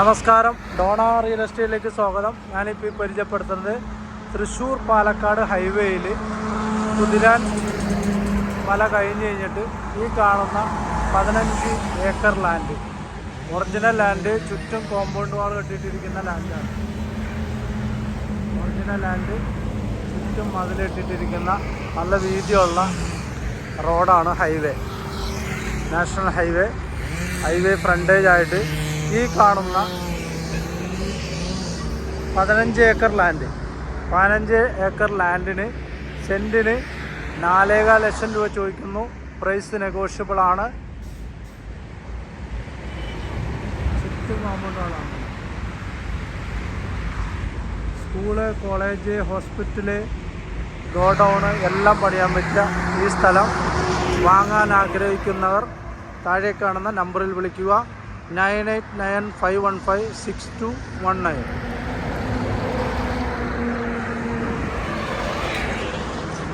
നമസ്കാരം, Donna real എസ്റ്റേറ്റിലേക്ക് സ്വാഗതം. ഞാനിപ്പോൾ ഈ പരിചയപ്പെടുത്തുന്നത് തൃശ്ശൂർ പാലക്കാട് ഹൈവേയിൽ കുതിരാൻ മല കഴിഞ്ഞിട്ട് ഈ കാണുന്ന 15 ഏക്കർ ലാൻഡ്, ഒറിജിനൽ ലാൻഡ്, ചുറ്റും കോമ്പൗണ്ട് വാൾ കെട്ടിയിട്ടിരിക്കുന്ന ലാൻഡാണ്. ഒറിജിനൽ ലാൻഡ്, ചുറ്റും മതിലിട്ടിട്ടിരിക്കുന്ന നല്ല വീതിയുള്ള റോഡാണ്. ഹൈവേ, നാഷണൽ ഹൈവേ ഫ്രണ്ടേജ് ആയിട്ട് ഈ കാണുന്ന 15 ഏക്കർ ലാൻഡിന് സെൻറ്റിന് 4.25 ലക്ഷം രൂപ ചോദിക്കുന്നു. പ്രൈസ് നെഗോഷ്യബിൾ ആണ്. ചുറ്റും കോമ്പൗണ്ടാണ്. സ്കൂള്, കോളേജ്, ഹോസ്പിറ്റല്, ഗോഡൗണ് എല്ലാം പണിയാൻ പറ്റിയ ഈ സ്ഥലം വാങ്ങാൻ ആഗ്രഹിക്കുന്നവർ താഴെ കാണുന്ന നമ്പറിൽ വിളിക്കുക. 9895156219.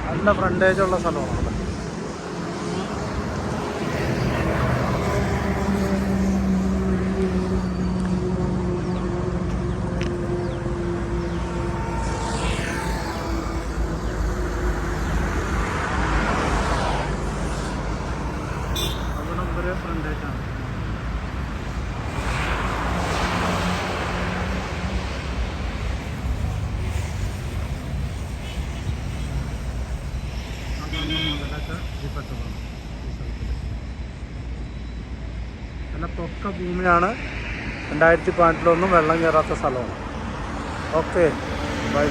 നല്ല ഫ്രണ്ടേജുള്ള സ്ഥലമാണ്. ഫ്രണ്ടേജാണ്. നല്ല പൊക്ക ഭൂമിയാണ്. 2018 വെള്ളം കയറാത്ത സ്ഥലമാണ്. Okay, by.